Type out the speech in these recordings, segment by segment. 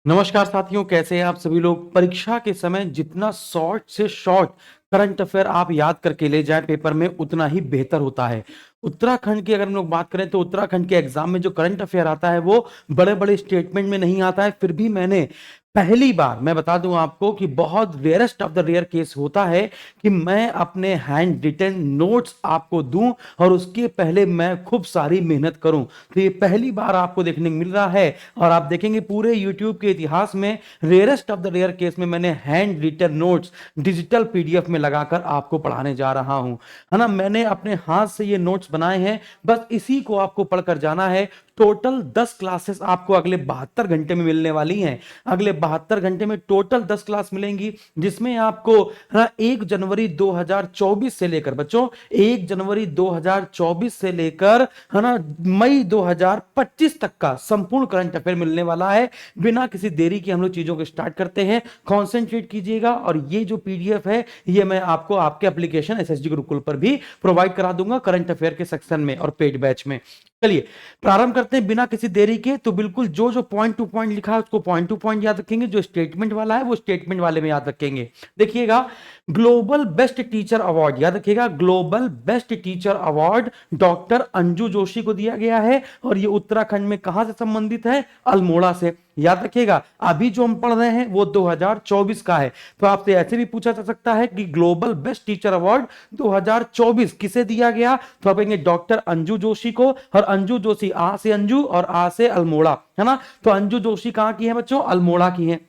नमस्कार साथियों, कैसे हैं आप सभी लोग। परीक्षा के समय जितना शॉर्ट से शॉर्ट करंट अफेयर आप याद करके ले जाएं पेपर में, उतना ही बेहतर होता है। उत्तराखंड की अगर हम लोग बात करें तो उत्तराखंड के एग्जाम में जो करंट अफेयर आता है वो बड़े बड़े स्टेटमेंट में नहीं आता है। फिर भी मैंने पहली बार, मैं बता दूं आपको कि बहुत rarest of the rare case होता है कि मैं अपने हैंड रिटन नोट्स आपको दूं और उसके पहले मैं खूब सारी मेहनत करूं। तो ये पहली बार आपको देखने को मिल रहा है और आप देखेंगे पूरे यूट्यूब के इतिहास में rarest of the rare case में मैंने hand written notes digital PDF में लगाकर आपको पढ़ाने जा रहा हूं, है ना। मैंने अपने हाथ से ये नोट्स बनाए हैं, बस इसी को आपको पढ़कर जाना है। टोटल 10 क्लासेस आपको अगले 72 घंटे में मिलने वाली हैं। अगले 72 घंटे में टोटल 10 क्लास मिलेंगी, जिसमें आपको 1 जनवरी 2024 से लेकर बच्चों 1 जनवरी 2024 से लेकर है ना मई 2025 तक का संपूर्ण करंट अफेयर मिलने वाला है। बिना किसी देरी के हम लोग चीजों को स्टार्ट करते हैं। कॉन्सेंट्रेट कीजिएगा और ये जो पीडीएफ है ये मैं आपको आपके एप्लीकेशन एसएसजी गुरुकुल पर भी प्रोवाइड करा दूंगा, करंट अफेयर के सेक्शन में और पेड बैच में। चलिए प्रारंभ करते हैं बिना किसी देरी के। तो बिल्कुल जो जो पॉइंट टू पॉइंट लिखा है उसको पॉइंट टू पॉइंट याद रखेंगे, जो स्टेटमेंट वाला है वो स्टेटमेंट वाले में याद रखेंगे। देखिएगा, ग्लोबल बेस्ट टीचर अवार्ड याद रखिएगा, global best teacher award doctor Anju Joshi को दिया गया है और ये उत्तराखंड में कहां से संबंधित है? अल्मोड़ा से। याद रखिएगा, अभी जो हम पढ़ रहे हैं वो 2024 का है। तो आपसे ऐसे भी पूछा जा सकता है कि ग्लोबल बेस्ट टीचर अवार्ड 2024 किसे दिया गया, तो आप कहेंगे डॉक्टर अंजू जोशी को। और अंजू जोशी, आ से अंजू और आ से अल्मोड़ा, है ना। तो अंजू जोशी कहां की है बच्चों? अल्मोड़ा की है।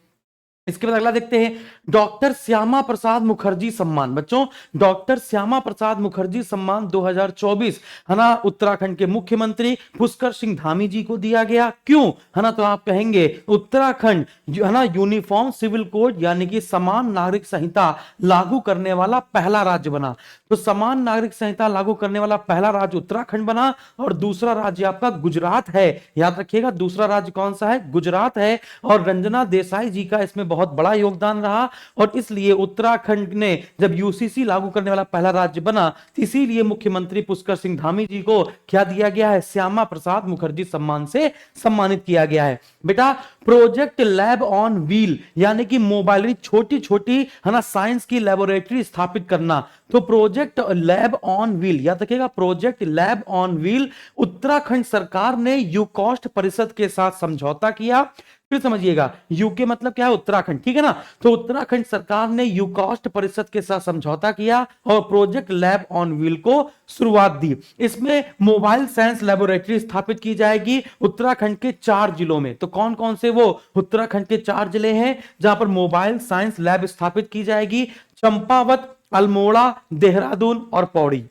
इसके बाद अगला देखते हैं, डॉक्टर श्यामा प्रसाद मुखर्जी सम्मान। बच्चों डॉक्टर श्यामा प्रसाद मुखर्जी सम्मान 2024 है ना उत्तराखंड के मुख्यमंत्री पुष्कर सिंह धामी जी को दिया गया। क्यों? है ना, तो आप कहेंगे उत्तराखंड है ना यूनिफॉर्म सिविल कोड यानी कि समान नागरिक संहिता लागू करने वाला पहला राज्य बना। तो समान नागरिक संहिता लागू करने वाला पहला राज्य उत्तराखंड बना और दूसरा राज्य आपका गुजरात है। याद रखिएगा दूसरा राज्य कौन सा है? गुजरात है। और रंजना देसाई जी का इसमें बहुत बड़ा योगदान रहा और इसलिए उत्तराखंड ने जब यूसीसी लागू करने वाला पहला राज्य बना, इसीलिए मुख्यमंत्री पुष्कर सिंह धामी जी को क्या दिया गया है? श्यामा प्रसाद मुखर्जी सम्मान से सम्मानित किया गया है। बेटा प्रोजेक्ट लैब ऑन व्हील यानी कि मोबाइल छोटी छोटी है ना साइंस की लेबोरेटरी स्थापित करना। तो प्रोजेक्ट लैब ऑन व्हील याद रखिएगा, project lab on wheel Uttarakhand सरकार ने यूकॉस्ट परिषद के साथ समझौता किया। फिर समझिएगा, यूके मतलब क्या है? उत्तराखंड, ठीक है ना। तो उत्तराखंड सरकार ने यूकॉस्ट परिषद के साथ समझौता किया और प्रोजेक्ट लैब ऑन व्हील को शुरुआत दी। इसमें मोबाइल साइंस लेबोरेटरी स्थापित की जाएगी उत्तराखंड के 4 जिलों में। तो कौन कौन से वो उत्तराखंड के 4 जिले हैं जहां पर मोबाइल साइंस लैब स्थापित की जाएगी? चंपावत, अल्मोड़ा, देहरादून और पौड़ी।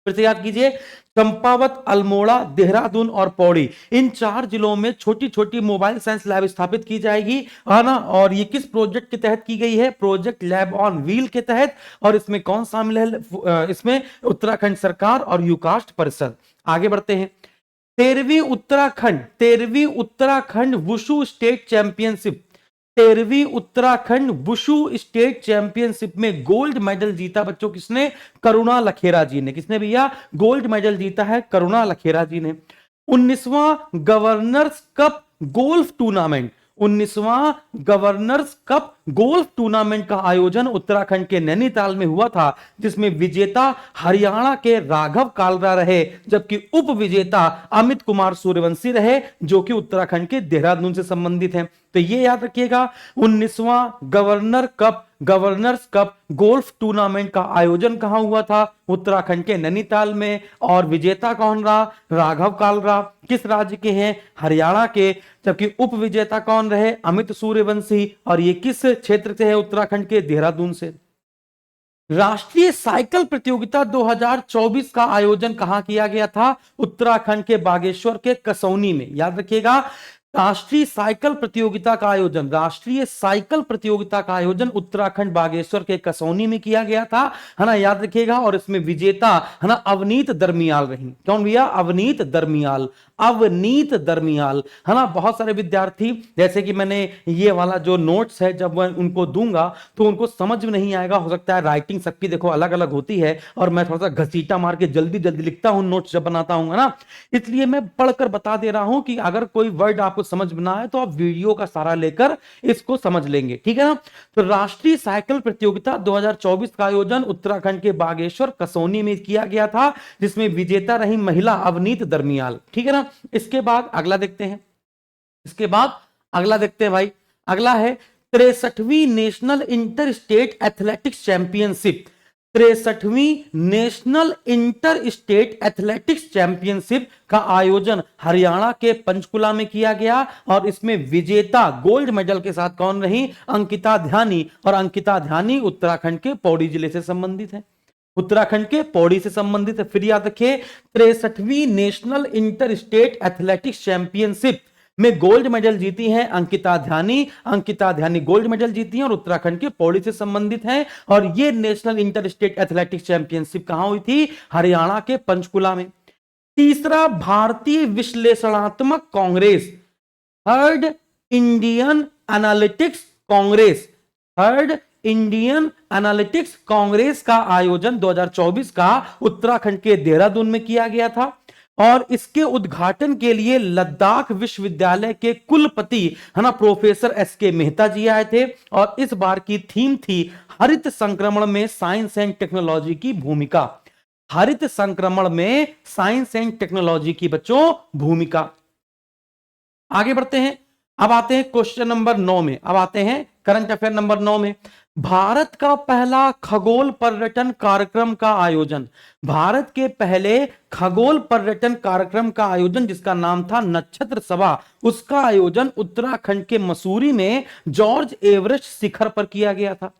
फिर से याद कीजिए, चंपावत, अल्मोड़ा, देहरादून और पौड़ी, इन 4 जिलों में छोटी छोटी मोबाइल साइंस लैब स्थापित की जाएगी, है ना। और ये किस प्रोजेक्ट के तहत की गई है? प्रोजेक्ट लैब ऑन व्हील के तहत। और इसमें कौन शामिल है? इसमें उत्तराखंड सरकार और यूकास्ट परिषद। आगे बढ़ते हैं, 13वीं उत्तराखंड वुशु स्टेट चैंपियनशिप, 13वीं उत्तराखंड वुशु स्टेट चैंपियनशिप में गोल्ड मेडल जीता बच्चों किसने? करुणा लखेरा जी ने। किसने भैया? गोल्ड मेडल जीता है करुणा लखेरा जी ने। 19वां गवर्नर्स कप गोल्फ टूर्नामेंट, 19वां गवर्नर्स कप गोल्फ टूर्नामेंट का आयोजन उत्तराखंड के नैनीताल में हुआ था, जिसमें विजेता हरियाणा के राघव कालरा रहे, जबकि उप विजेता अमित कुमार सूर्यवंशी रहे, जो कि उत्तराखंड के देहरादून से संबंधित हैं। तो ये याद रखिएगा, 19वां गवर्नर्स कप गोल्फ टूर्नामेंट का आयोजन कहां हुआ था? उत्तराखंड के नैनीताल में। और विजेता कौन रहा? राघव कालरा। किस राज्य के हैं? हरियाणा के। जबकि उप विजेता कौन रहे? अमित सूर्यवंशी। और ये किस क्षेत्र से है? उत्तराखंड के देहरादून से। राष्ट्रीय साइकिल प्रतियोगिता 2024 का आयोजन कहां किया गया था? उत्तराखंड के बागेश्वर के कसौनी में। याद रखिएगा, राष्ट्रीय साइकिल प्रतियोगिता का आयोजन, राष्ट्रीय साइकिल प्रतियोगिता का आयोजन उत्तराखंड बागेश्वर के कसौनी में किया गया था, है ना। याद रखिएगा, और इसमें विजेता है ना अवनीत दरमियाल रही। कौन भैया? अवनीत दरमियाल। अवनीत दरमियाल, है ना। बहुत सारे विद्यार्थी, जैसे कि मैंने ये वाला जो नोट्स है जब मैं उनको दूंगा तो उनको समझ में नहीं आएगा, हो सकता है राइटिंग सबकी देखो अलग अलग होती है और मैं थोड़ा सा घसीटा मार के जल्दी जल्दी लिखता हूं नोट्स जब बनाता हूं, है ना। इसलिए मैं पढ़कर बता दे रहा हूं कि अगर कोई वर्ड आपको समझ में ना आए तो आप वीडियो का सहारा लेकर इसको समझ लेंगे, ठीक है ना। तो राष्ट्रीय साइकिल प्रतियोगिता 2024 का आयोजन उत्तराखंड के बागेश्वर कसौनी में किया गया था, जिसमें विजेता रही महिला अवनीत दरमियाल, ठीक है ना। इसके बाद अगला देखते हैं, इसके बाद अगला देखते हैं भाई। अगला है 63वीं national inter state athletics championship. 63वीं national inter state athletics championship का आयोजन हरियाणा के पंचकुला में किया गया और इसमें विजेता गोल्ड मेडल के साथ कौन रही? अंकिता ध्यानी। और अंकिता ध्यानी उत्तराखंड के पौड़ी जिले से संबंधित है, उत्तराखंड के पौड़ी से संबंधित है। फिर याद रखिए 63वीं national inter state athletics championship में गोल्ड मेडल जीती हैं अंकिता ध्यानी। अंकिता ध्यानी गोल्ड मेडल जीती हैं और उत्तराखंड के पौड़ी से संबंधित हैं। और ये national inter state athletics championship कहां हुई थी? हरियाणा के पंचकुला में। तीसरा, भारतीय विश्लेषणात्मक Congress, third Indian analytics Congress, third Indian analytics Congress का आयोजन 2024 का उत्तराखंड के देहरादून में किया गया था और इसके उद्घाटन के लिए लद्दाख विश्वविद्यालय के कुलपति, है ना, प्रोफेसर एसके मेहता जी आए थे। और इस बार की थीम थी हरित संक्रमण में साइंस एंड टेक्नोलॉजी की भूमिका। हरित संक्रमण में साइंस एंड टेक्नोलॉजी की बच्चों भूमिका। आगे बढ़ते हैं, अब आते हैं क्वेश्चन नंबर 9 में। अब आते हैं करंट अफेयर नंबर 9 में। भारत का पहला खगोल पर्यटन कार्यक्रम का आयोजन, भारत के पहले खगोल पर्यटन कार्यक्रम का आयोजन जिसका नाम था नक्षत्र सभा, उसका आयोजन उत्तराखंड के मसूरी में जॉर्ज एवरेस्ट शिखर पर किया गया था।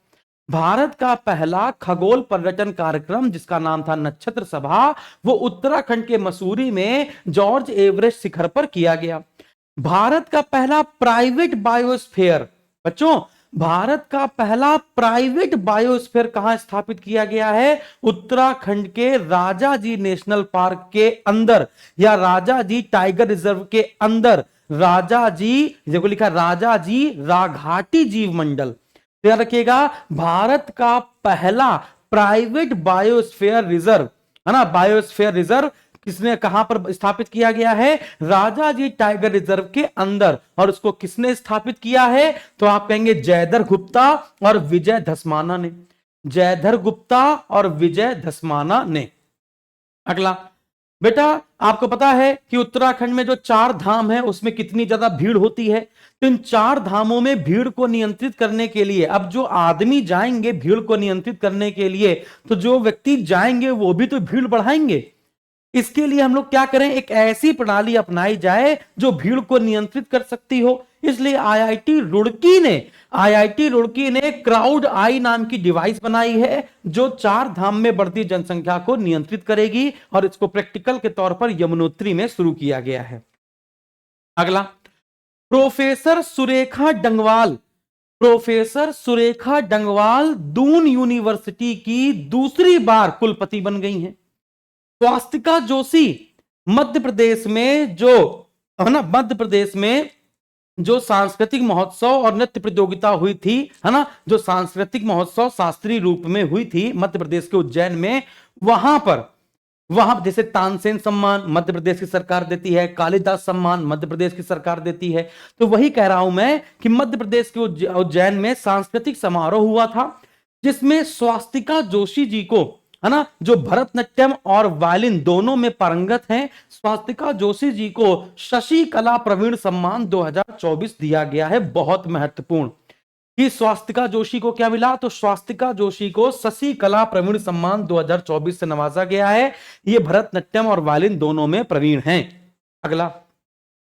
भारत का पहला खगोल पर्यटन कार्यक्रम जिसका नाम था नक्षत्र सभा, वो उत्तराखंड के मसूरी में जॉर्ज एवरेस्ट शिखर पर किया गया। भारत का पहला प्राइवेट बायोस्फीयर, बच्चों भारत का पहला प्राइवेट बायोस्फीयर कहां स्थापित किया गया है? उत्तराखंड के राजाजी नेशनल पार्क के अंदर या राजाजी टाइगर रिजर्व के अंदर। राजाजी, देखो लिखा राजाजी राघाटी जीव मंडल। याद रखिएगा, भारत का पहला प्राइवेट बायोस्फीयर रिजर्व, है ना, बायोस्फीयर रिजर्व किसने कहां पर स्थापित किया गया है? राजाजी टाइगर रिजर्व के अंदर। और उसको किसने स्थापित किया है? तो आप कहेंगे जयधर गुप्ता और विजय धस्माना ने। जयधर गुप्ता और विजय धस्माना ने। अगला बेटा, आपको पता है कि उत्तराखंड में जो 4 धाम है उसमें कितनी ज्यादा भीड़ होती है। तो इन 4 धामों में भीड़ को नियंत्रित करने के लिए, अब जो आदमी जाएंगे भीड़ को नियंत्रित करने के लिए, तो जो व्यक्ति जाएंगे वो भी तो भीड़ बढ़ाएंगे। इसके लिए हम लोग क्या करें? एक ऐसी प्रणाली अपनाई जाए जो भीड़ को नियंत्रित कर सकती हो। इसलिए आईआईटी रुड़की ने क्राउड आई नाम की डिवाइस बनाई है जो 4 धाम में बढ़ती जनसंख्या को नियंत्रित करेगी और इसको प्रैक्टिकल के तौर पर यमुनोत्री में शुरू किया गया है। अगला, प्रोफेसर सुरेखा डंगवाल दून यूनिवर्सिटी की दूसरी बार कुलपति बन गई हैं। स्वास्तिका जोशी मध्य प्रदेश में जो, है ना, मध्य प्रदेश में जो सांस्कृतिक महोत्सव और नृत्य प्रतियोगिता हुई थी, है ना, जो सांस्कृतिक महोत्सव शास्त्रीय रूप में हुई थी मध्य प्रदेश के उज्जैन में, वहां जैसे तानसेन सम्मान मध्य प्रदेश की सरकार देती है, कालिदास सम्मान मध्य प्रदेश की सरकार देती है। तो वही कह रहा हूं मैं कि मध्य प्रदेश के उज्जैन में सांस्कृतिक समारोह हुआ था जिसमें स्वास्तिका जोशी जी को, है ना, जो भरतनाट्यम और वायलिन दोनों में पारंगत हैं, स्वास्तिका जोशी जी को शशि कला प्रवीण सम्मान 2024 दिया गया है। बहुत महत्वपूर्ण कि स्वास्तिका जोशी को क्या मिला? तो स्वास्तिका जोशी को शशि कला प्रवीण सम्मान 2024 से नवाजा गया है। ये भरतनाट्यम और वायलिन दोनों में प्रवीण हैं। अगला,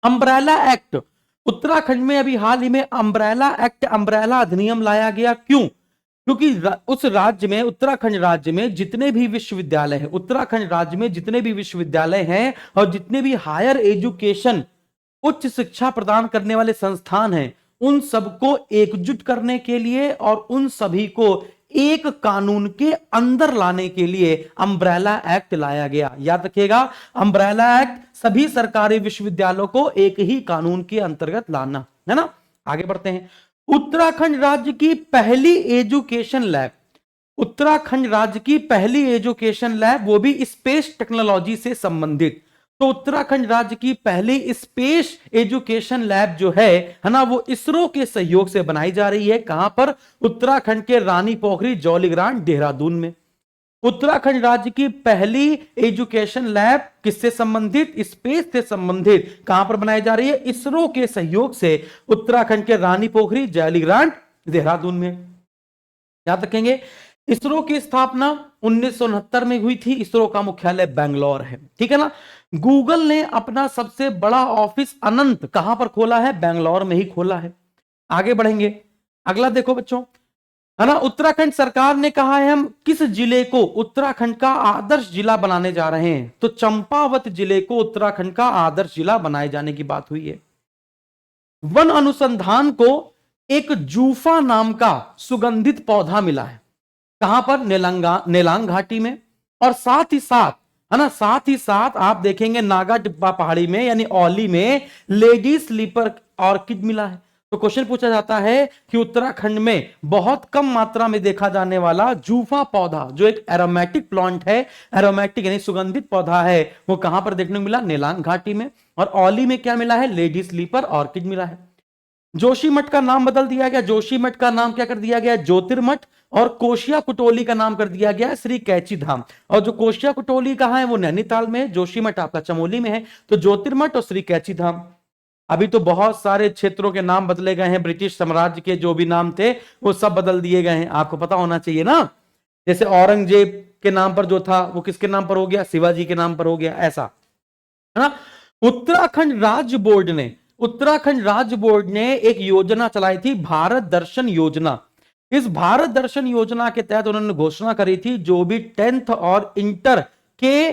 अंब्रेला एक्ट। उत्तराखंड में अभी हाल ही में अंब्रेला एक्ट, अंब्रेला अधिनियम लाया गया। क्यों? क्योंकि उस राज्य में, उत्तराखंड राज्य में जितने भी विश्वविद्यालय हैं, उत्तराखंड राज्य में जितने भी विश्वविद्यालय हैं और जितने भी हायर एजुकेशन, उच्च शिक्षा प्रदान करने वाले संस्थान हैं, उन सबको एकजुट करने के लिए और उन सभी को एक कानून के अंदर लाने के लिए अम्ब्रेला एक्ट लाया गया। याद रखिएगा, अम्ब्रेला एक्ट सभी सरकारी विश्वविद्यालयों को एक ही कानून के अंतर्गत लाना है ना। आगे बढ़ते हैं। उत्तराखंड राज्य की पहली एजुकेशन लैब, उत्तराखंड राज्य की पहली एजुकेशन लैब, वो भी स्पेस टेक्नोलॉजी से संबंधित। तो उत्तराखंड राज्य की पहली स्पेस एजुकेशन लैब जो है ना, वो इसरो के सहयोग से बनाई जा रही है। कहां पर? उत्तराखंड के रानी पोखरी जौलीग्रांट देहरादून में। उत्तराखंड राज्य की पहली एजुकेशन लैब किससे संबंधित? स्पेस से संबंधित। कहां पर बनाई जा रही है? इसरो के सहयोग से उत्तराखंड के रानी पोखरी जौलीग्रांट देहरादून में। याद रखेंगे, इसरो की स्थापना 1969 में हुई थी। इसरो का मुख्यालय बेंगलोर है, ठीक है ना। गूगल ने अपना सबसे बड़ा ऑफिस अनंत कहां पर खोला है? बेंगलोर में ही खोला है। आगे बढ़ेंगे, अगला देखो बच्चों, है ना। उत्तराखंड सरकार ने कहा है हम किस जिले को उत्तराखंड का आदर्श जिला बनाने जा रहे हैं, तो चंपावत जिले को उत्तराखंड का आदर्श जिला बनाए जाने की बात हुई है। वन अनुसंधान को एक जूफा नाम का सुगंधित पौधा मिला है। कहां पर? नेलांग घाटी में। और साथ ही साथ, है ना, साथ ही साथ आप देखेंगे नागा टिब्बा पहाड़ी में यानी औली में लेडी स्लीपर ऑर्किड मिला है। तो क्वेश्चन पूछा जाता है कि उत्तराखंड में बहुत कम मात्रा में देखा जाने वाला जूफा पौधा, जो एक एरोमेटिक प्लांट है, एरोमेटिक यानी सुगंधित पौधा है, वो कहां पर देखने को मिला? नेलांग घाटी में। और औली में क्या मिला है? लेडी स्लीपर ऑर्किड मिला है। जोशीमठ का नाम बदल दिया गया। जोशीमठ का नाम क्या कर दिया गया? ज्योतिर्मठ। और कोशिया कुटोली का नाम कर दिया गया श्री कैची धाम। और जो कोशिया कुटोली कहां है? वो नैनीताल में है। जोशीमठ आपका चमोली में है। तो ज्योतिर्मठ और श्री कैची धाम। अभी तो बहुत सारे क्षेत्रों के नाम बदले गए हैं। ब्रिटिश साम्राज्य के जो भी नाम थे वो सब बदल दिए गए हैं, आपको पता होना चाहिए ना। जैसे औरंगजेब के नाम पर जो था वो किसके नाम पर हो गया? शिवाजी के नाम पर हो गया, ऐसा, है ना। उत्तराखंड राज्य बोर्ड ने एक योजना चलाई थी, भारत दर्शन योजना। इस भारत दर्शन योजना के तहत उन्होंने घोषणा करी थी, जो भी 10th और इंटर के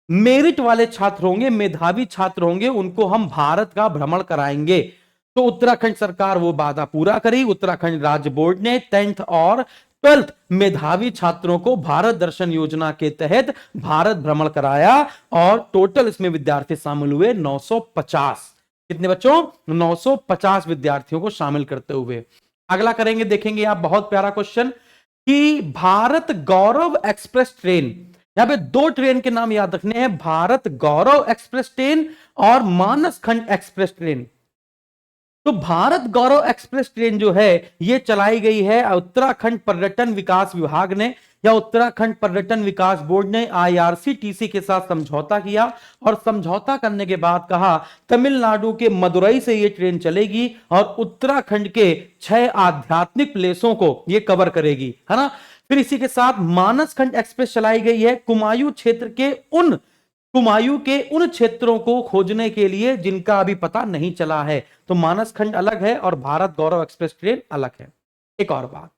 मेरिट वाले छात्र होंगे, मेधावी छात्र होंगे, उनको हम भारत का भ्रमण कराएंगे। तो उत्तराखंड सरकार वो वादा पूरा करी। उत्तराखंड राज्य बोर्ड ने 10th और 12th मेधावी छात्रों को भारत दर्शन योजना के तहत भारत भ्रमण कराया। और टोटल इसमें विद्यार्थी शामिल हुए 950। कितने बच्चों? 950 विद्यार्थियों को शामिल करते हुए। अगला करेंगे, देखेंगे आप, बहुत प्यारा क्वेश्चन कि भारत गौरव एक्सप्रेस ट्रेन, यहां पे दो ट्रेन के नाम याद रखने हैं, भारत गौरव एक्सप्रेस ट्रेन और मानस खंड एक्सप्रेस ट्रेन। तो भारत गौरव एक्सप्रेस ट्रेन जो है ये चलाई गई है उत्तराखंड पर्यटन विकास विभाग ने, या उत्तराखंड पर्यटन विकास बोर्ड ने आईआरसीटीसी के साथ समझौता किया। और समझौता करने के बाद कहा तमिलनाडु के मदुरई से ये ट्रेन चलेगी और उत्तराखंड के 6 आध्यात्मिक प्लेसों को ये कवर करेगी, है ना। फिर इसी के साथ मानस खंड एक्सप्रेस चलाई गई है कुमायूं के उन क्षेत्रों को खोजने के लिए जिनका अभी पता नहीं चला है। तो मानस खंड अलग है और भारत गौरव एक्सप्रेस ट्रेन अलग है। एक और बात,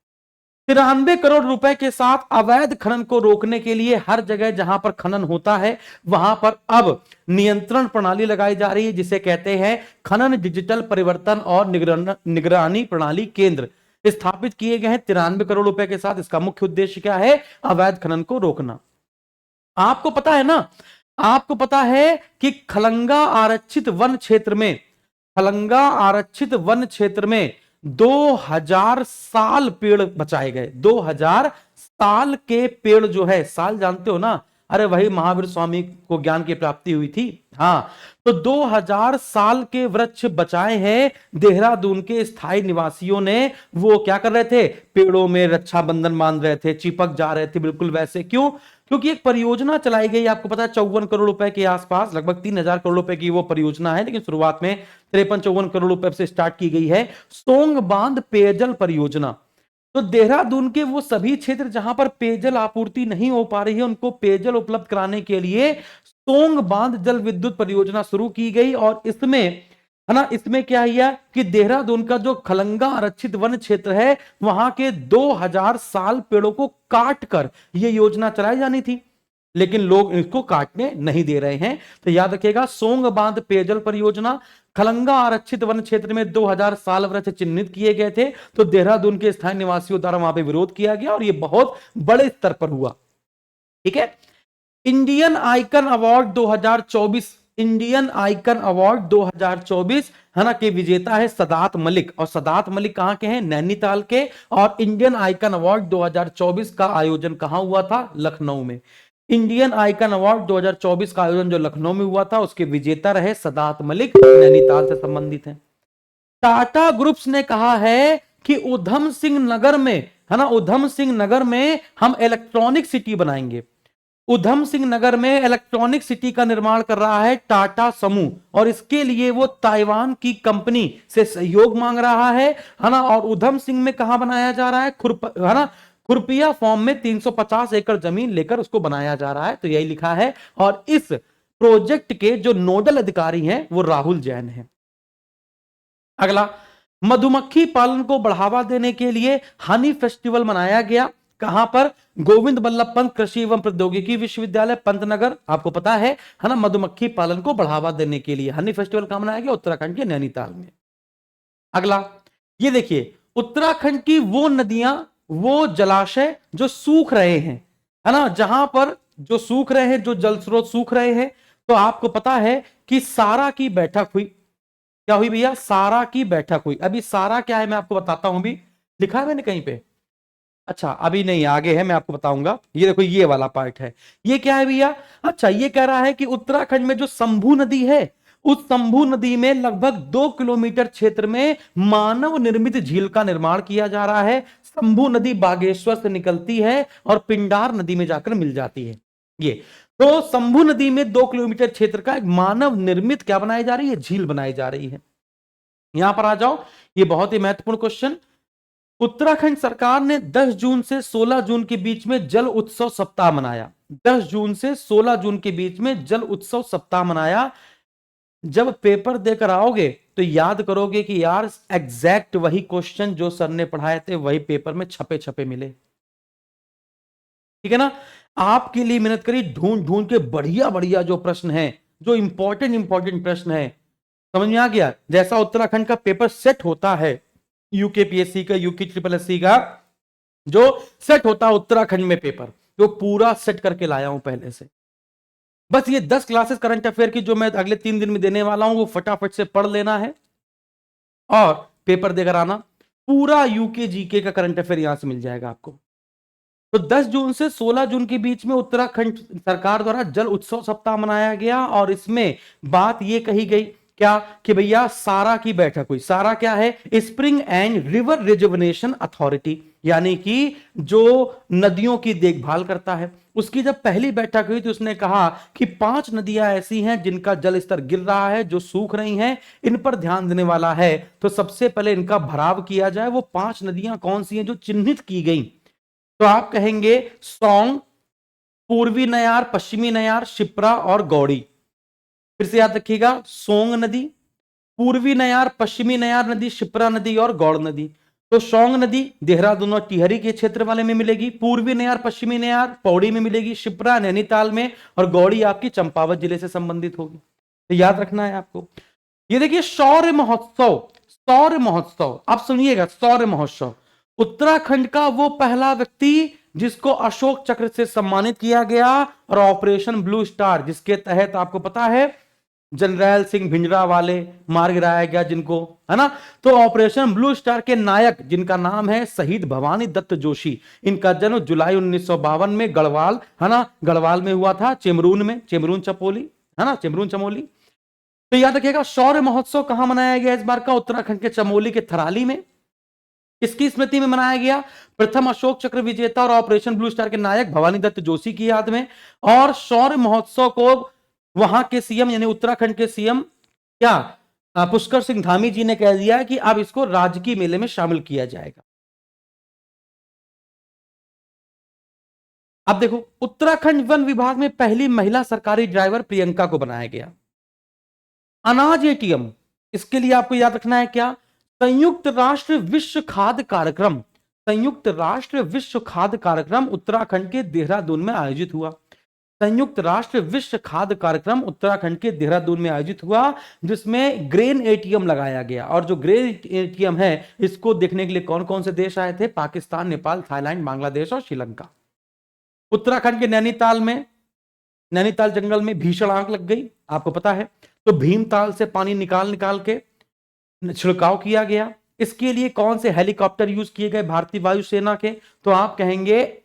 93 करोड़ रुपए के साथ अवैध खनन को रोकने के लिए हर जगह जहां पर खनन होता है वहां पर अब नियंत्रण प्रणाली लगाई जा रही है, जिसे कहते हैं खनन डिजिटल परिवर्तन और निगरानी प्रणाली केंद्र स्थापित किए गए हैं 93 करोड़ रुपए के साथ। इसका मुख्य उद्देश्य क्या है? अवैध खनन को रोकना। आपको पता है ना, आपको पता है कि खलंगा आरक्षित वन क्षेत्र में 2000 साल पेड़ बचाए गए। 2000 साल के पेड़ जो है, साल जानते हो ना, अरे वही महावीर स्वामी को ज्ञान की प्राप्ति हुई थी। हाँ, तो 2000 साल के वृक्ष बचाए हैं देहरादून के स्थायी निवासियों ने। वो क्या कर रहे थे? पेड़ों में रक्षाबंधन बांध रहे थे, चिपक जा रहे थे बिल्कुल वैसे। क्यों? क्योंकि एक परियोजना चलाई गई, आपको पता है 54 करोड़ रुपए के आसपास, लगभग 3000 करोड़ रुपए की वो परियोजना है, लेकिन शुरुआत में 53-54 करोड़ रुपए से स्टार्ट की गई है। सोंग बांध पेयजल परियोजना। तो देहरादून के वो सभी क्षेत्र जहां पर पेयजल आपूर्ति नहीं हो पा रही है, उनको पेयजल उपलब्ध कराने के लिए सोंग बांध जल विद्युत परियोजना शुरू की गई। और इसमें, है ना, इसमें क्या है कि देहरादून का जो खलंगा आरक्षित वन क्षेत्र है वहां के 2000 साल पेड़ों को काट कर यह योजना चलाई जानी थी। लेकिन लोग इसको काटने नहीं दे रहे हैं। तो याद रखिएगा, सोंग बांध पेयजल परियोजना, खलंगा आरक्षित वन क्षेत्र में 2000 साल वृक्ष चिन्हित किए गए थे, तो देहरादून के स्थानीय निवासियों द्वारा वहां पे विरोध किया गया और यह बहुत बड़े स्तर पर हुआ। ठीक है। Indian icon award 2024, Indian icon award 2024 है ना, के विजेता है सदात मलिक, और सदात मलिक कहां के हैं? नैनीताल के। और इंडियन आइकन अवार्ड 2024 का आयोजन कहां हुआ था? लखनऊ में। इंडियन आइकन अवार्ड 2024 का आयोजन जो लखनऊ में हुआ था, उसके विजेता रहे सदात मलिक, नैनीताल से संबंधित हैं। टाटा ग्रुप्स ने कहा है कि उधम सिंह नगर में, है ना, उधम सिंह नगर में हम इलेक्ट्रॉनिक सिटी बनाएंगे। उधम सिंह नगर में इलेक्ट्रॉनिक सिटी का निर्माण कर रहा है टाटा समूह, और इसके लिए वो ताइवान की कंपनी से सहयोग मांग रहा है ना। और उधम सिंह में कहां बनाया जा रहा है? है ना, खुरपिया फॉर्म में 350 एकड़ जमीन लेकर उसको बनाया जा रहा है, तो यही लिखा है। और इस प्रोजेक्ट के जो नोडल अधिकारी हैं वो राहुल जैन हैं। अगला, मधुमक्खी पालन को बढ़ावा देने के लिए हनी फेस्टिवल मनाया गया। कहां पर? गोविंद बल्लभ पंत कृषि एवं प्रौद्योगिकी विश्वविद्यालय पंतनगर, आपको पता है ना। मधुमक्खी पालन को बढ़ावा देने के लिए हनी फेस्टिवल कहां मनाया गया? उत्तराखंड के नैनीताल में। अगला, ये देखिए, उत्तराखंड की वो नदियां, वो जलाशय जो सूख रहे हैं, है ना, जहां पर जो सूख रहे हैं, जो जल स्रोत सूख रहे हैं, तो आपको पता है कि सारा की बैठक हुई। क्या हुई भैया? सारा की बैठक हुई। अभी सारा क्या है मैं आपको बताता हूं, भी लिखा है मैंने कहीं पे। अच्छा, अभी नहीं, आगे है, मैं आपको बताऊंगा। ये देखो, ये वाला पार्ट है। ये क्या है भैया? अच्छा, ये कह रहा है कि उत्तराखंड में जो शंभू नदी है, उस शंभू नदी में लगभग 2 किलोमीटर क्षेत्र में मानव निर्मित झील का निर्माण किया जा रहा है। शंभू नदी बागेश्वर से निकलती है और पिंडार नदी में जाकर मिल जाती है। ये तो शंभू नदी में 2 किलोमीटर क्षेत्र का एक मानव निर्मित क्या बनाई जा रही है? झील बनाई जा रही है। यहां पर आ जाओ, ये बहुत ही महत्वपूर्ण क्वेश्चन। उत्तराखंड सरकार ने 10 जून से 16 जून के बीच में जल उत्सव सप्ताह मनाया। 10 जून से 16 जून के बीच में जल उत्सव सप्ताह मनाया। जब पेपर देकर आओगे तो याद करोगे कि यार एग्जैक्ट वही क्वेश्चन जो सर ने पढ़ाए थे वही पेपर में छपे छपे मिले। ठीक है ना। आपके लिए मेहनत करी, ढूंढ ढूंढ के बढ़िया बढ़िया जो प्रश्न है, जो इंपॉर्टेंट प्रश्न है, समझ में आ गया। जैसा उत्तराखंड का पेपर सेट होता है, यूकेपीएससी का, यूके ट्रिपल एससी का जो सेट होता है उत्तराखंड में पेपर, जो पूरा सेट करके लाया हूं पहले से। बस ये 10 क्लासेस करंट अफेयर की जो मैं अगले 3 दिन में देने वाला हूं, वो फटाफट से पढ़ लेना है और पेपर देकर आना। पूरा यूके जीके का करंट अफेयर यहां से मिल जाएगा आपको। तो 10 जून से 16 जून के बीच में उत्तराखंड सरकार द्वारा जल उत्सव सप्ताह मनाया गया, और इसमें बात यह कही गई क्या कि भैया सारा की बैठक हुई। सारा क्या है? Spring and river rejuvenation authority, यानी कि जो नदियों की देखभाल करता है, उसकी जब पहली बैठक हुई तो उसने कहा कि 5 नदियां ऐसी हैं जिनका जल स्तर गिर रहा है, जो सूख रही हैं, इन पर ध्यान देने वाला है। तो सबसे पहले इनका भराव किया जाए। वो 5 नदियां कौन सी हैं जो चिन्हित की गई? तो आप कहेंगे सोंग, पूर्वी नयार, पश्चिमी नयार, शिप्रा और गौड़ी। फिर से याद रखिएगा, सोंग नदी, पूर्वी नयार, पश्चिमी नयार नदी, शिप्रा नदी और गौड़ नदी। तो सोंग नदी देहरादून और टिहरी के क्षेत्र वाले में मिलेगी, पूर्वी नयार पश्चिमी नयार पौड़ी में मिलेगी, शिप्रा नैनीताल में, और गौड़ी आपकी चंपावत जिले से संबंधित होगी। तो याद रखना है आपको। ये देखिए, शौर्य महोत्सव, शौर्य महोत्सव, आप सुनिएगा, शौर्य महोत्सव। उत्तराखंड का वो पहला व्यक्ति जिसको अशोक चक्र से सम्मानित किया गया, और ऑपरेशन ब्लू स्टार, जिसके तहत आपको पता है जनरल सिंह भिंजरा वाले मार गिराया गया जिनको, है ना। तो ऑपरेशन ब्लू स्टार के नायक जिनका नाम है शहीद भवानी दत्त जोशी, इनका जन्म जुलाई 1952 में गढ़वाल, है ना, गढ़वाल में हुआ था, चेमरून में, चेमरून चपोली, है ना, चेमरून चमोली। तो याद रखिएगा, शौर्य महोत्सव कहां मनाया गया इस बार का? उत्तराखंड के चमोली के थराली में। इसकी स्मृति में मनाया गया। प्रथम अशोक चक्र विजेता और ऑपरेशन ब्लू स्टार के नायक भवानी दत्त जोशी की याद में। और शौर्य महोत्सव को वहां के सीएम, यानी उत्तराखंड के सीएम क्या पुष्कर सिंह धामी जी ने कह दिया कि अब इसको राजकीय मेले में शामिल किया जाएगा। अब देखो, उत्तराखंड वन विभाग में पहली महिला सरकारी ड्राइवर प्रियंका को बनाया गया। अनाज एटीएम, इसके लिए आपको याद रखना है क्या? संयुक्त राष्ट्र विश्व खाद्य कार्यक्रम, संयुक्त राष्ट्र विश्व खाद्य कार्यक्रम उत्तराखंड के देहरादून में आयोजित हुआ। संयुक्त राष्ट्र विश्व खाद्य कार्यक्रम उत्तराखंड के देहरादून में आयोजित हुआ, जिसमें ग्रेन एटीएम लगाया गया। और जो ग्रेन एटीएम है, इसको देखने के लिए कौन कौन से देश आए थे? पाकिस्तान, नेपाल, थाईलैंड, बांग्लादेश और श्रीलंका। उत्तराखंड के नैनीताल जंगल में भीषण आग लग गई, आपको पता है, तो भीमताल से पानी निकाल निकाल के छिड़काव किया गया। इसके लिए कौन से हेलीकॉप्टर यूज किए गए भारतीय वायुसेना के? तो आप कहेंगे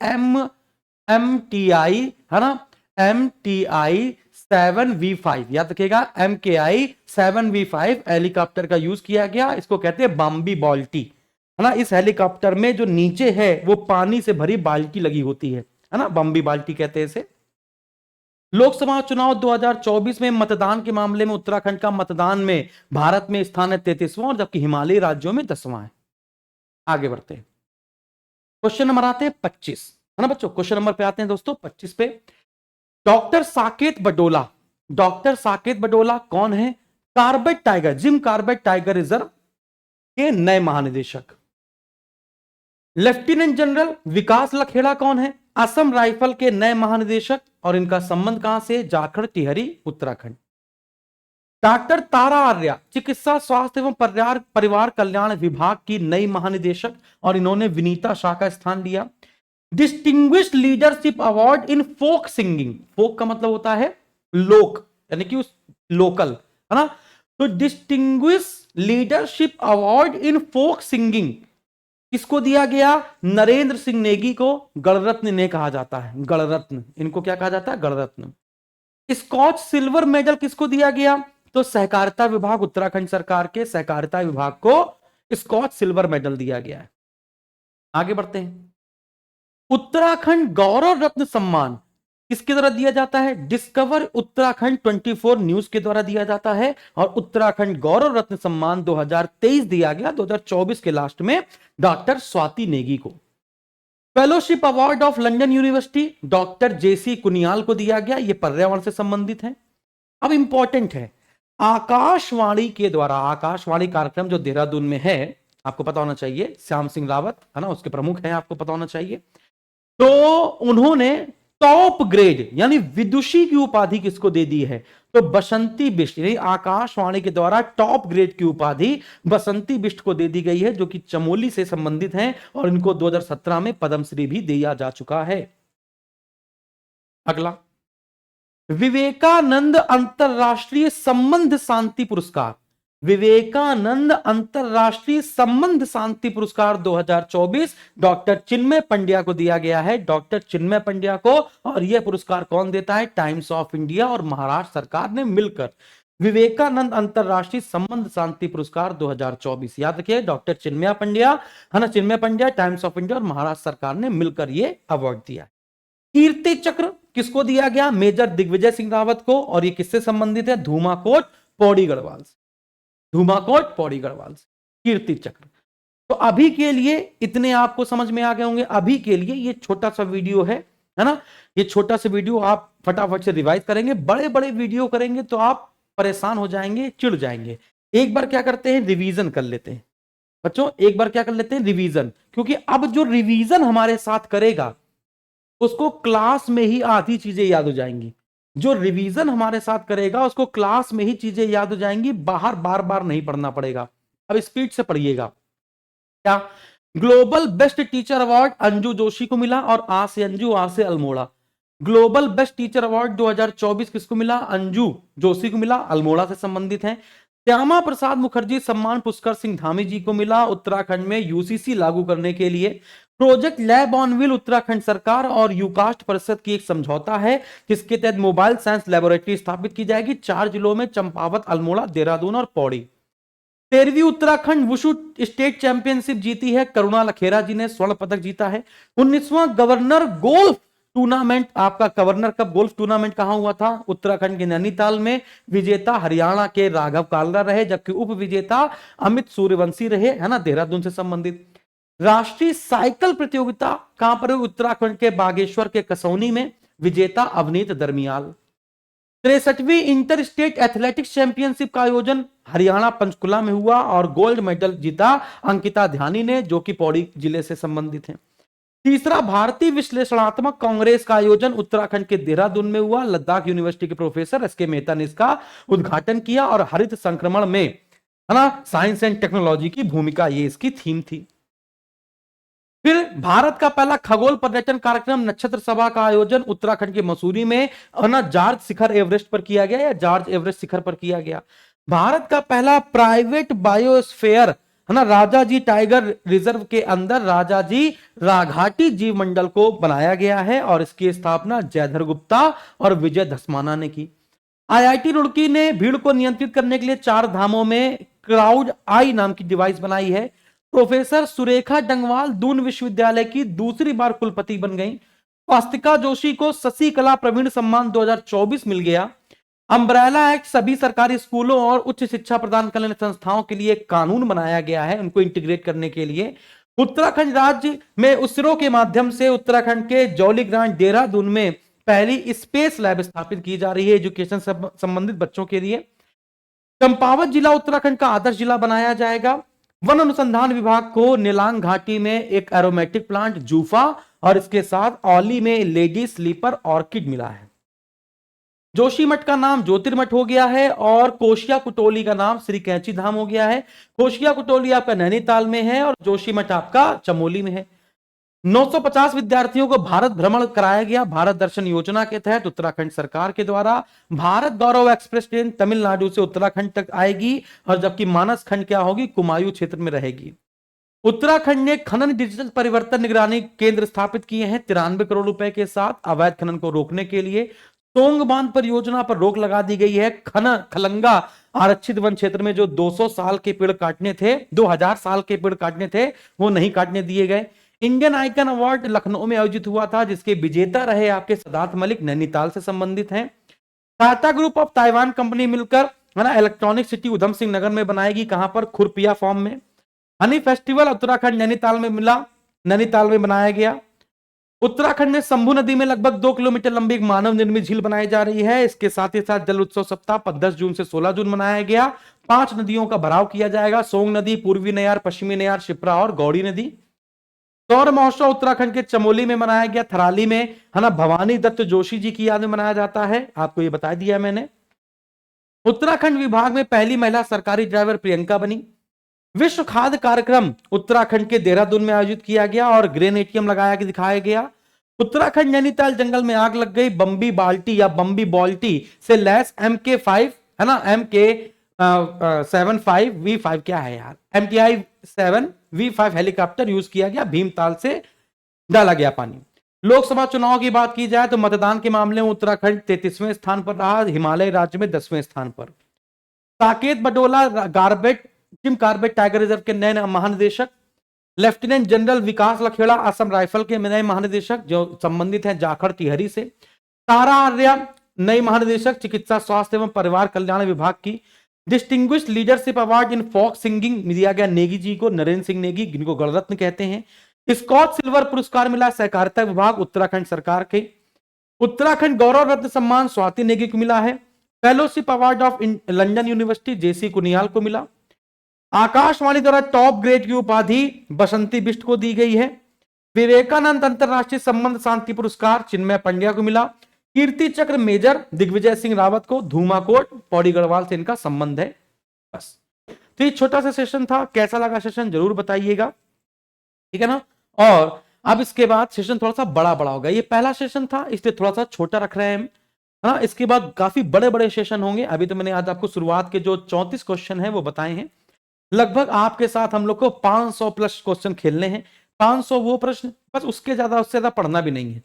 MTI, है ना, MTI 7V5, याद रखिएगा, MKI 7V5 हेलीकॉप्टर का यूज किया गया। इसको कहते हैं बॉम्बी बाल्टी, है ना। इस हेलीकॉप्टर में जो नीचे है वो पानी से भरी बाल्टी लगी होती है ना, बॉम्बी बाल्टी कहते हैं इसे। लोकसभा चुनाव 2024 में मतदान के मामले में उत्तराखंड का मतदान में भारत में स्थान है 33वां, और जबकि हिमालयी राज्यों में 10वां है। आगे बढ़ते हैं, क्वेश्चन नंबर आते हैं 25, है ना बच्चों। क्वेश्चन नंबर पे आते हैं दोस्तों 25 पे। डॉक्टर साकेत बडोला कौन है? Corbett tiger, Jim Corbett tiger reserve के नए महानिदेशक। लेफ्टिनेंट जनरल विकास लखेड़ा कौन है? असम राइफल के नए महानिदेशक, और इनका संबंध कहां से? जाखड़, टिहरी, उत्तराखंड। डॉक्टर तारा आर्या चिकित्सा स्वास्थ्य एवं परिवार कल्याण विभाग की नई महानिदेशक, और इन्होंने विनीता शाह का स्थान लिया। Distinguished leadership award in folk singing, folk का मतलब होता है लोक, यानी कि उस लोकल, है ना। तो distinguished leadership award in folk singing किसको दिया गया? नरेंद्र सिंह नेगी को गणरत्न ने कहा जाता है, गणरत्न, इनको क्या कहा जाता है? गणरत्न। स्कॉच सिल्वर मेडल किसको दिया गया? तो सहकारिता विभाग, उत्तराखंड सरकार के सहकारिता विभाग को स्कॉच सिल्वर मेडल दिया गया है। आगे बढ़ते हैं, उत्तराखंड गौरव रत्न सम्मान किसके द्वारा दिया जाता है? डिस्कवर उत्तराखंड 24 न्यूज के द्वारा दिया जाता है, और उत्तराखंड गौरव रत्न सम्मान 2023 दिया गया, 2024 के लास्ट में डॉक्टर स्वाति नेगी को। Fellowship award of London university doctor JC Kuniyal को दिया गया, यह पर्यावरण से संबंधित है। अब इंपॉर्टेंट है, आकाशवाणी के द्वारा, आकाशवाणी कार्यक्रम जो देहरादून में है, आपको पता होना चाहिए, श्याम सिंह रावत, है ना, उसके प्रमुख हैं, आपको पता होना चाहिए। तो उन्होंने टॉप ग्रेड यानी विदुषी की उपाधि किसको दे दी है? तो बसंती बिष्ट, यानी आकाशवाणी के द्वारा टॉप ग्रेड की उपाधि बसंती बिष्ट को दे दी गई है, जो कि चमोली से संबंधित हैं, और इनको 2017 में पद्मश्री भी दिया जा चुका है। अगला, विवेकानंद अंतरराष्ट्रीय संबंध शांति पुरस्कार, विवेकानंद अंतरराष्ट्रीय संबंध शांति पुरस्कार 2024 डॉक्टर चिन्मय पंड्या को दिया गया है, डॉक्टर चिन्मय पंड्या को। और यह पुरस्कार कौन देता है? टाइम्स ऑफ इंडिया और महाराष्ट्र सरकार ने मिलकर विवेकानंद अंतरराष्ट्रीय संबंध शांति पुरस्कार 2024, याद रखिए, डॉक्टर चिन्मय पंड्या, है ना, चिन्मय पंड्या, टाइम्स ऑफ इंडिया और महाराष्ट्र सरकार ने मिलकर यह अवार्ड दिया। कीर्ति चक्र किसको दिया गया? मेजर दिग्विजय सिंह रावत को, और ये किससे संबंधित है? धूमाकोट पौड़ी गढ़वाल से, धूमाकोट पौड़ी गढ़वाल से कीर्ति चक्र। तो अभी के लिए इतने आपको समझ में आ गए होंगे। अभी के लिए ये छोटा सा वीडियो है ना, ये छोटा सा वीडियो आप फटाफट से रिवाइज करेंगे। बड़े बड़े वीडियो करेंगे तो आप परेशान हो जाएंगे, चिढ़ जाएंगे। एक बार क्या करते हैं, रिवीजन कर लेते हैं बच्चों, एक बार क्या कर लेते हैं, रिवीजन, क्योंकि अब जो रिवीजन हमारे साथ करेगा उसको क्लास में ही आधी चीजें याद हो जाएंगी। जो रिवीजन हमारे साथ करेगा उसको क्लास में ही चीजें याद हो जाएंगी, बाहर बार बार नहीं पढ़ना पड़ेगा। अब स्पीड से पढ़िएगा। क्या? Global best teacher award Anju Joshi को मिला, और आ से अंजू, आ से Almora. Global best teacher award 2024 किसको मिला? अंजू जोशी को मिला, अल्मोड़ा से संबंधित है। श्यामा प्रसाद मुखर्जी सम्मान पुष्कर सिंह धामी जी को मिला, उत्तराखंड में यूसीसी लागू करने के लिए। Project lab on wheel Uttarakhand सरकार और यूकास्ट परिषद की एक समझौता है, जिसके तहत मोबाइल साइंस लैबोरेटरी स्थापित की जाएगी 4 जिलों में, चंपावत, अल्मोड़ा, देहरादून और पौड़ी। 13वीं उत्तराखंड वुशु स्टेट चैंपियनशिप जीती है, करुणा लखेरा जी ने स्वर्ण पदक जीता है। 19वां गवर्नर गोल्फ टूर्नामेंट, आपका गवर्नर कप गोल्फ टूर्नामेंट कहां हुआ था? उत्तराखंड के नैनीताल में। विजेता हरियाणा के राघव कालरा रहे, जबकि उप विजेता अमित सूर्यवंशी रहे, है ना, देहरादून से संबंधित। राष्ट्रीय साइकिल प्रतियोगिता कहां पर? उत्तराखंड के बागेश्वर के कसौनी में, विजेता अवनीत दरमियाल। 63वीं इंटर स्टेट एथलेटिक्स चैंपियनशिप का आयोजन हरियाणा पंचकुला में हुआ, और गोल्ड मेडल जीता अंकिता ध्यानी ने, जो कि पौड़ी जिले से संबंधित है। तीसरा, भारतीय विश्लेषणात्मक कांग्रेस का आयोजन उत्तराखंड के देहरादून में हुआ। लद्दाख यूनिवर्सिटी के प्रोफेसर एस के मेहता ने इसका उद्घाटन किया और हरित संक्रमण में, है ना, साइंस एंड टेक्नोलॉजी की भूमिका, ये इसकी थीम थी। फिर भारत का पहला खगोल पर्यटन कार्यक्रम नक्षत्र सभा का आयोजन उत्तराखंड के मसूरी में, है ना, जॉर्ज शिखर एवरेस्ट पर किया गया, या जॉर्ज एवरेस्ट शिखर पर किया गया। भारत का पहला प्राइवेट बायोस्फीयर, है ना, राजाजी टाइगर रिजर्व के अंदर राजाजी राघाटी जीव मंडल को बनाया गया है और इसकी स्थापना जयधर गुप्ता और विजय धस्माना ने की। आईआईटी रुड़की ने भीड़ को नियंत्रित करने के लिए 4 धामों में क्राउड आई नाम की डिवाइस बनाई है। प्रोफेसर सुरेखा डंगवाल दून विश्वविद्यालय की दूसरी बार कुलपति बन गई। स्वास्तिका जोशी को शशिकला प्रवीण सम्मान 2024 मिल गया। अम्ब्रेला एक्ट सभी सरकारी स्कूलों और उच्च शिक्षा प्रदान करने वाली संस्थाओं के लिए कानून बनाया गया है, उनको इंटीग्रेट करने के लिए। उत्तराखंड राज्य में उसरो के माध्यम से उत्तराखंड के जौलीग्रांट देहरादून में पहली स्पेस लैब स्थापित की जा रही है एजुकेशन संबंधित बच्चों के लिए। चंपावत जिला उत्तराखंड का आदर्श जिला बनाया जाएगा। वन अनुसंधान विभाग को नीलांग घाटी में एक एरोमेटिक प्लांट जूफा और इसके साथ औली में लेडी स्लीपर ऑर्किड मिला है। जोशीमठ का नाम ज्योतिर्मठ हो गया है और कोशिया कुटोली का नाम श्री कैंची धाम हो गया है। कोशिया कुटोली आपका नैनीताल में है और जोशीमठ आपका चमोली में है। 950 विद्यार्थियों को भारत भ्रमण कराया गया भारत दर्शन योजना के तहत उत्तराखंड सरकार के द्वारा। भारत गौरव एक्सप्रेस ट्रेन तमिलनाडु से उत्तराखंड तक आएगी और जबकि मानस खंड क्या होगी, कुमायूं क्षेत्र में रहेगी। उत्तराखंड ने खनन डिजिटल परिवर्तन निगरानी केंद्र स्थापित किए हैं 93 करोड़ रुपए के साथ अवैध खनन को रोकने के लिए। सोंग बांध परियोजना पर रोक लगा दी गई है। खलंगा आरक्षित वन क्षेत्र में जो 200 साल के पेड़ काटने थे, 2000 साल के पेड़ काटने थे, वो नहीं काटने दिए गए। इंडियन आइकन अवार्ड लखनऊ में आयोजित हुआ था जिसके विजेता रहे आपके सिद्धार्थ मलिक, नैनीताल से संबंधित हैं। Tata group of Taiwan company मिलकर, है ना, इलेक्ट्रॉनिक सिटी उधम सिंह नगर में बनाएगी। कहां पर? खुरपिया फॉर्म में। हनी फेस्टिवल उत्तराखंड नैनीताल में मिला, नैनीताल में बनाया गया। उत्तराखंड में शंभू नदी में लगभग 2 किलोमीटर लंबी एक मानव निर्मित झील बनाई जा रही है। इसके साथ ही साथ जल उत्सव सप्ताह 10 जून से 16 जून मनाया गया। 5 नदियों का भराव किया जाएगा, सोंग नदी, पूर्वी नयार, पश्चिमी नयार, शिप्रा और गौड़ी नदी। सौर महोत्सव उत्तराखंड के चमोली में मनाया गया। थराली में, है ना, भवानी दत्त जोशी जी की याद में मनाया जाता है, आपको ये बता दिया मैंने। उत्तराखंड विभाग में पहली महिला सरकारी ड्राइवर प्रियंका बनी। विश्व खाद्य कार्यक्रम उत्तराखंड के देहरादून में आयोजित किया गया और ग्रेन एटीएम लगाया के दिखाया गया। उत्तराखंड नैनीताल जंगल में आग लग गई। बम्बी बाल्टी या बम्बी बॉल्टी से लैस MK5, है ना, MK75V5 क्या है यार, MKI-7V5 हेलीकॉप्टर यूज किया गया। भीमताल से डाला गया पानी। लोकसभा चुनाव की बात की जाए तो मतदान के मामले में उत्तराखंड 33वें स्थान पर रहा, हिमालय राज्य में 10वें स्थान पर। साकेत बडोला गार्बेट टिम कार्बेट टाइगर रिजर्व के नए महानिदेशक। Lieutenant general Vikas Lakhera Assam rifle के नए महानिदेशक जो संबंधित हैं जाखड़ तिहरी से। तारा आर्या नई महानिदेशक चिकित्सा स्वास्थ्य एवं परिवार कल्याण विभाग की। Distinguished leadership award in folk singing दिया गया नेगी जी को, नरेंद्र सिंह नेगी, जिनको गणरत्न कहते हैं। स्कॉच सिल्वर पुरस्कार मिला सहकारिता विभाग उत्तराखंड सरकार के। उत्तराखंड गौरव रत्न सम्मान स्वाति नेगी को मिला है। Fellowship award of London university JC Kuniyal को मिला। आकाशवाणी द्वारा टॉप ग्रेड की उपाधि बसंती बिष्ट को दी गई है। विवेकानंद अंतरराष्ट्रीय संबंध शांति पुरस्कार चिन्मय पंड्या को मिला। कीर्ति चक्र मेजर दिग्विजय सिंह रावत को। धूमाकोट पौड़ी गढ़वाल से इनका संबंध है। बस, तो ये छोटा सा सेशन था। कैसा लगा सेशन जरूर बताइएगा, ठीक है ना। और अब इसके बाद सेशन थोड़ा सा बड़ा होगा। ये पहला सेशन था इसलिए थोड़ा सा छोटा रख रहे हैं हम, है ना। इसके बाद काफी बड़े सेशन होंगे। अभी तो मैंने आज आपको शुरुआत के जो 34 क्वेश्चन है वो बताए हैं। लगभग आपके साथ हम लोग को 500 प्लस क्वेश्चन खेलने हैं। 500 वो प्रश्न, बस उससे ज्यादा पढ़ना भी नहीं है,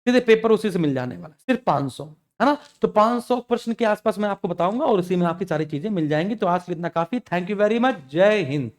सीधे पेपर उसी से मिल जाने वाला, सिर्फ 500, है ना। तो 500 प्रश्न के आसपास मैं आपको बताऊंगा और उसी में आपकी सारी चीजें मिल जाएंगी। तो आज के लिए इतना काफी। Thank you very much. जय हिंद।